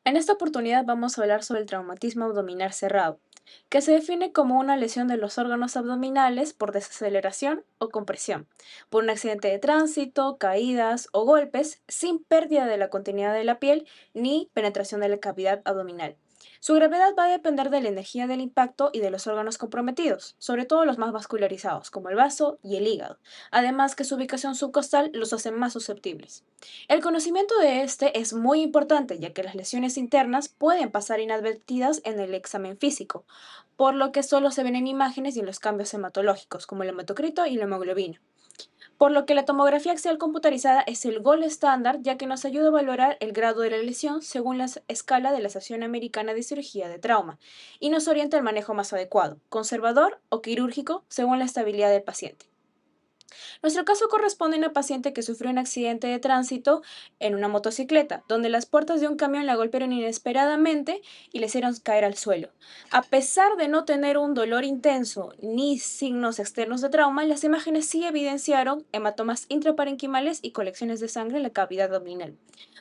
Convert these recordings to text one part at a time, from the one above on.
En esta oportunidad vamos a hablar sobre el traumatismo abdominal cerrado, que se define como una lesión de los órganos abdominales por desaceleración o compresión, por un accidente de tránsito, caídas o golpes, sin pérdida de la continuidad de la piel ni penetración de la cavidad abdominal. Su gravedad va a depender de la energía del impacto y de los órganos comprometidos, sobre todo los más vascularizados, como el vaso y el hígado, además que su ubicación subcostal los hace más susceptibles. El conocimiento de este es muy importante, ya que las lesiones internas pueden pasar inadvertidas en el examen físico, por lo que solo se ven en imágenes y en los cambios hematológicos, como el hematocrito y la hemoglobina. Por lo que la tomografía axial computarizada es el gol estándar, ya que nos ayuda a valorar el grado de la lesión según la escala de la Asociación Americana de Cirugía de Trauma y nos orienta al manejo más adecuado, conservador o quirúrgico, según la estabilidad del paciente. Nuestro caso corresponde a una paciente que sufrió un accidente de tránsito en una motocicleta, donde las puertas de un camión la golpearon inesperadamente y le hicieron caer al suelo. A pesar de no tener un dolor intenso ni signos externos de trauma, las imágenes sí evidenciaron hematomas intraparenquimales y colecciones de sangre en la cavidad abdominal,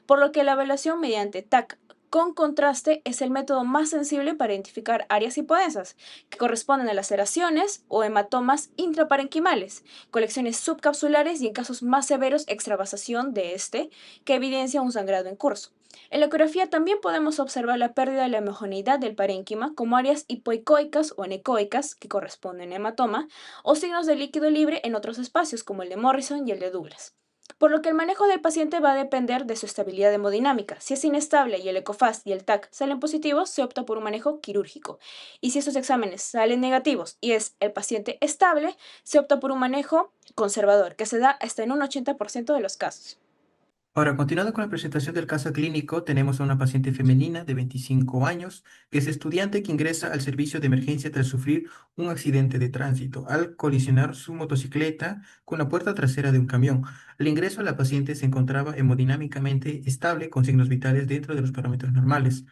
por lo que la evaluación mediante TAC con contraste es el método más sensible para identificar áreas hipodensas, que corresponden a laceraciones o hematomas intraparenquimales, colecciones subcapsulares y en casos más severos extravasación de este, que evidencia un sangrado en curso. En la ecografía también podemos observar la pérdida de la homogeneidad del parénquima como áreas hipoecoicas o anecoicas, que corresponden a hematoma, o signos de líquido libre en otros espacios como el de Morrison y el de Douglas. Por lo que el manejo del paciente va a depender de su estabilidad hemodinámica. Si es inestable y el ECOFAST y el TAC salen positivos, se opta por un manejo quirúrgico. Y si estos exámenes salen negativos y es el paciente estable, se opta por un manejo conservador, que se da hasta en un 80% de los casos. Ahora, continuando con la presentación del caso clínico, tenemos a una paciente femenina de 25 años, que es estudiante que ingresa al servicio de emergencia tras sufrir un accidente de tránsito al colisionar su motocicleta con la puerta trasera de un camión. Al ingreso, la paciente se encontraba hemodinámicamente estable con signos vitales dentro de los parámetros normales.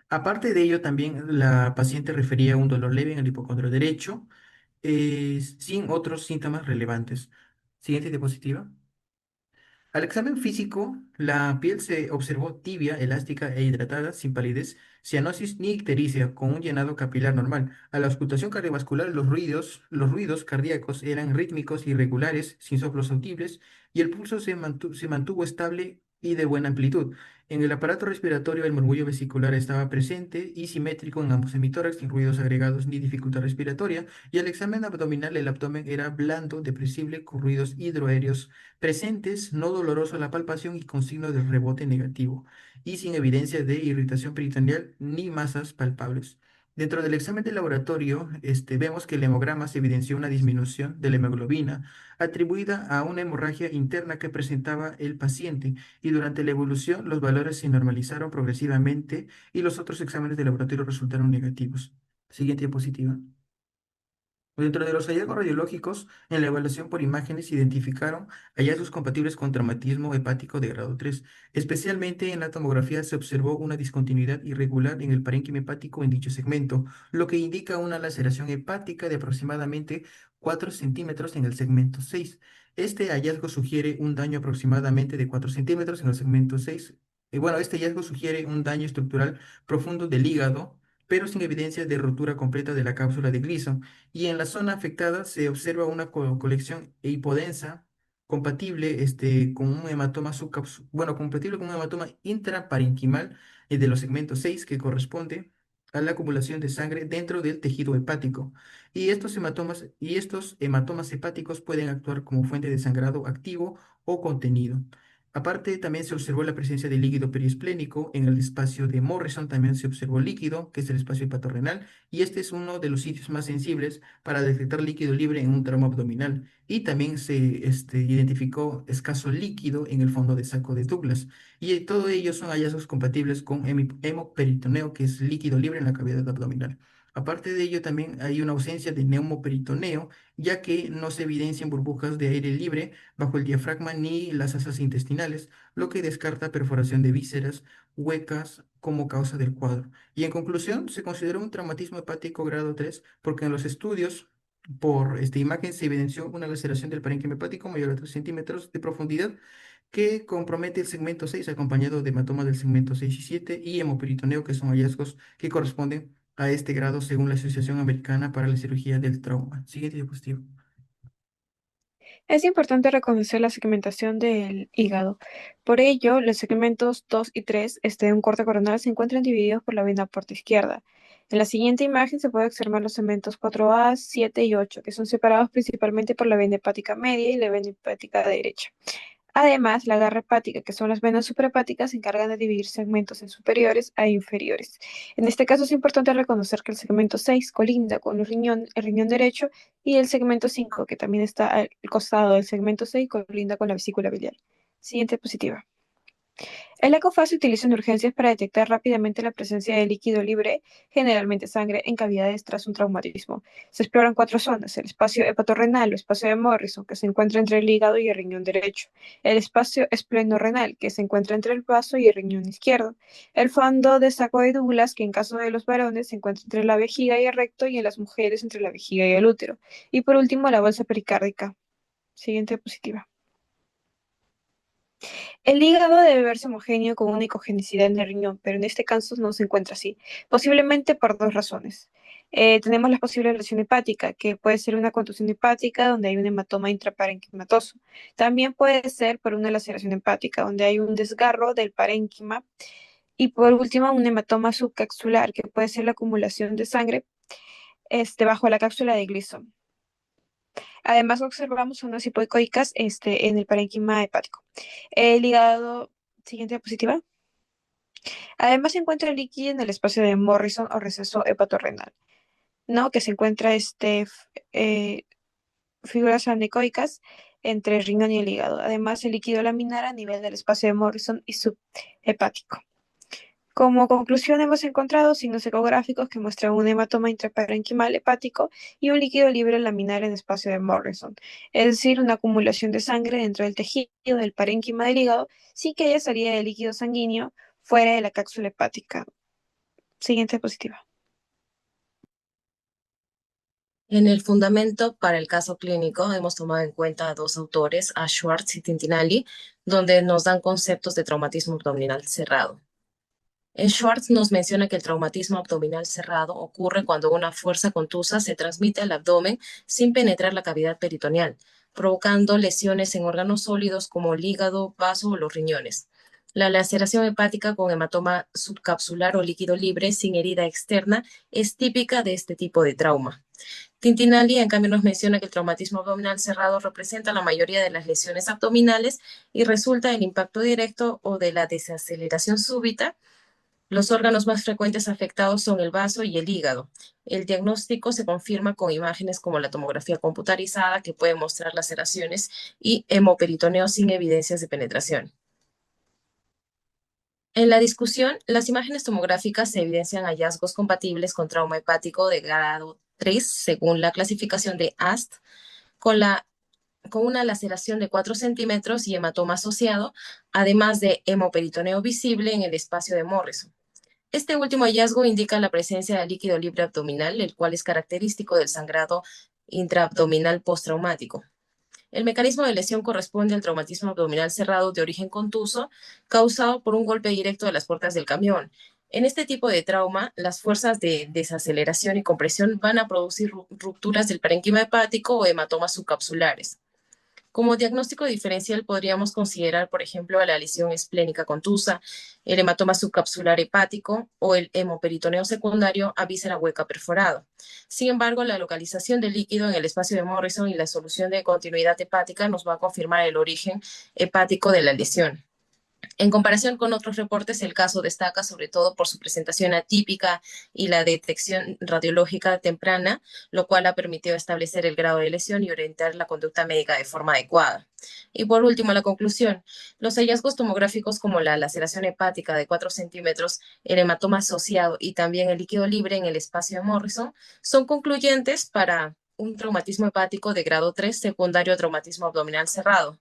Aparte de ello, también la paciente refería un dolor leve en el hipocondrio derecho, sin otros síntomas relevantes. Siguiente diapositiva. Al examen físico, la piel se observó tibia, elástica e hidratada, sin palidez, cianosis ni ictericia, con un llenado capilar normal. A la auscultación cardiovascular, los ruidos cardíacos eran rítmicos, irregulares, sin soplos audibles, y el pulso se mantuvo estable y de buena amplitud. En el aparato respiratorio, el murmullo vesicular estaba presente y simétrico en ambos hemitórax, sin ruidos agregados ni dificultad respiratoria, y al examen abdominal, el abdomen era blando, depresible, con ruidos hidroaéreos presentes, no doloroso a la palpación y con signo de rebote negativo, y sin evidencia de irritación peritoneal ni masas palpables. Dentro del examen de laboratorio, vemos que el hemograma se evidenció una disminución de la hemoglobina atribuida a una hemorragia interna que presentaba el paciente, y durante la evolución los valores se normalizaron progresivamente y los otros exámenes de laboratorio resultaron negativos. Siguiente diapositiva. Dentro de los hallazgos radiológicos, en la evaluación por imágenes se identificaron hallazgos compatibles con traumatismo hepático de grado 3. Especialmente en la tomografía se observó una discontinuidad irregular en el parénquima hepático en dicho segmento, lo que indica una laceración hepática de aproximadamente 4 centímetros en el segmento 6. Este hallazgo sugiere un daño aproximadamente de 4 centímetros en el segmento 6. Este hallazgo sugiere un daño estructural profundo del hígado, pero sin evidencia de rotura completa de la cápsula de Gleason, y en la zona afectada se observa una colección hipodensa compatible con un hematoma compatible con un hematoma intraparenquimal de los segmentos 6, que corresponde a la acumulación de sangre dentro del tejido hepático. Y estos hematomas hepáticos pueden actuar como fuente de sangrado activo o contenido. Aparte, también se observó la presencia de líquido periesplénico. En el espacio de Morrison también se observó líquido, que es el espacio hepatorrenal, y este es uno de los sitios más sensibles para detectar líquido libre en un trauma abdominal. Y también se identificó escaso líquido en el fondo de saco de Douglas. Y todo ello son hallazgos compatibles con hemoperitoneo, que es líquido libre en la cavidad abdominal. Aparte de ello, también hay una ausencia de neumoperitoneo, ya que no se evidencian burbujas de aire libre bajo el diafragma ni las asas intestinales, lo que descarta perforación de vísceras huecas como causa del cuadro. Y en conclusión, se consideró un traumatismo hepático grado 3 porque en los estudios por esta imagen se evidenció una laceración del parénquima hepático mayor a 3 centímetros de profundidad, que compromete el segmento 6 acompañado de hematomas del segmento 6 y 7 y hemoperitoneo, que son hallazgos que corresponden a este grado según la Asociación Americana para la Cirugía del Trauma. Siguiente diapositiva. Es importante reconocer la segmentación del hígado. Por ello, los segmentos 2 y 3 de un corte coronal se encuentran divididos por la vena porta izquierda. En la siguiente imagen se puede observar los segmentos 4A, 7 y 8, que son separados principalmente por la vena hepática media y la vena hepática derecha. Además, la garra hepática, que son las venas suprahepáticas, se encargan de dividir segmentos en superiores a inferiores. En este caso es importante reconocer que el segmento 6 colinda con el riñón derecho y el segmento 5, que también está al costado del segmento 6, colinda con la vesícula biliar. Siguiente diapositiva. El ecofaz se utiliza en urgencias para detectar rápidamente la presencia de líquido libre, generalmente sangre, en cavidades tras un traumatismo. Se exploran 4 zonas: el espacio hepatorrenal o espacio de Morrison, que se encuentra entre el hígado y el riñón derecho; el espacio esplenorrenal, que se encuentra entre el vaso y el riñón izquierdo; el fondo de saco de Douglas, que en caso de los varones se encuentra entre la vejiga y el recto, y en las mujeres entre la vejiga y el útero; y por último, la bolsa pericárdica. Siguiente diapositiva. El hígado debe verse homogéneo con una icogenicidad en el riñón, pero en este caso no se encuentra así, posiblemente por 2 razones. Tenemos la posible lesión hepática, que puede ser una contusión hepática donde hay un hematoma intraparenquimatoso. También puede ser por una laceración hepática, donde hay un desgarro del parénquima. Y por último, un hematoma subcapsular, que puede ser la acumulación de sangre bajo la cápsula de Gleason. Además, observamos zonas hipoicoicas en el parénquima hepático. El hígado, siguiente diapositiva. Además, se encuentra líquido en el espacio de Morrison o receso hepatorrenal, ¿no? Que se encuentra figuras anecoicas entre el riñón y el hígado. Además, el líquido laminar a nivel del espacio de Morrison y subhepático. Como conclusión, hemos encontrado signos ecográficos que muestran un hematoma intraparenquimal hepático y un líquido libre laminar en espacio de Morrison, es decir, una acumulación de sangre dentro del tejido del parénquima del hígado sin que haya salida de líquido sanguíneo fuera de la cápsula hepática. Siguiente diapositiva. En el fundamento para el caso clínico hemos tomado en cuenta a 2 autores, a Schwartz y Tintinelli, donde nos dan conceptos de traumatismo abdominal cerrado. Schwartz nos menciona que el traumatismo abdominal cerrado ocurre cuando una fuerza contusa se transmite al abdomen sin penetrar la cavidad peritoneal, provocando lesiones en órganos sólidos como el hígado, vaso o los riñones. La laceración hepática con hematoma subcapsular o líquido libre sin herida externa es típica de este tipo de trauma. Tintinelli, en cambio, nos menciona que el traumatismo abdominal cerrado representa la mayoría de las lesiones abdominales y resulta del impacto directo o de la desaceleración súbita. Los órganos más frecuentes afectados son el vaso y el hígado. El diagnóstico se confirma con imágenes como la tomografía computarizada, que puede mostrar laceraciones, y hemoperitoneo sin evidencias de penetración. En la discusión, las imágenes tomográficas se evidencian hallazgos compatibles con trauma hepático de grado 3, según la clasificación de AST, con una laceración de 4 centímetros y hematoma asociado, además de hemoperitoneo visible en el espacio de Morrison. Este último hallazgo indica la presencia de líquido libre abdominal, el cual es característico del sangrado intraabdominal postraumático. El mecanismo de lesión corresponde al traumatismo abdominal cerrado de origen contuso, causado por un golpe directo de las puertas del camión. En este tipo de trauma, las fuerzas de desaceleración y compresión van a producir rupturas del parénquima hepático o hematomas subcapsulares. Como diagnóstico diferencial podríamos considerar, por ejemplo, la lesión esplénica contusa, el hematoma subcapsular hepático o el hemoperitoneo secundario a víscera hueca perforado. Sin embargo, la localización del líquido en el espacio de Morrison y la solución de continuidad hepática nos va a confirmar el origen hepático de la lesión. En comparación con otros reportes, el caso destaca sobre todo por su presentación atípica y la detección radiológica temprana, lo cual ha permitido establecer el grado de lesión y orientar la conducta médica de forma adecuada. Y por último, la conclusión. Los hallazgos tomográficos como la laceración hepática de 4 centímetros, el hematoma asociado y también el líquido libre en el espacio de Morrison son concluyentes para un traumatismo hepático de grado 3 secundario a traumatismo abdominal cerrado.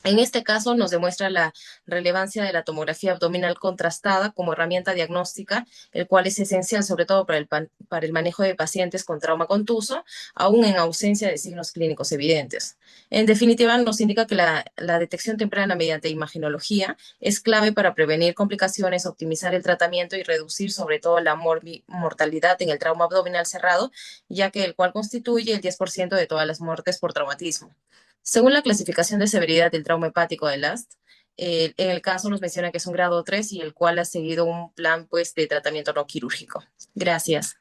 En este caso nos demuestra la relevancia de la tomografía abdominal contrastada como herramienta diagnóstica, el cual es esencial sobre todo para el manejo de pacientes con trauma contuso, aún en ausencia de signos clínicos evidentes. En definitiva, nos indica que la detección temprana mediante imagenología es clave para prevenir complicaciones, optimizar el tratamiento y reducir sobre todo la mortalidad en el trauma abdominal cerrado, ya que el cual constituye el 10% de todas las muertes por traumatismo. Según la clasificación de severidad del trauma hepático de LAST, en el caso nos menciona que es un grado 3 y el cual ha seguido un plan pues, de tratamiento no quirúrgico. Gracias.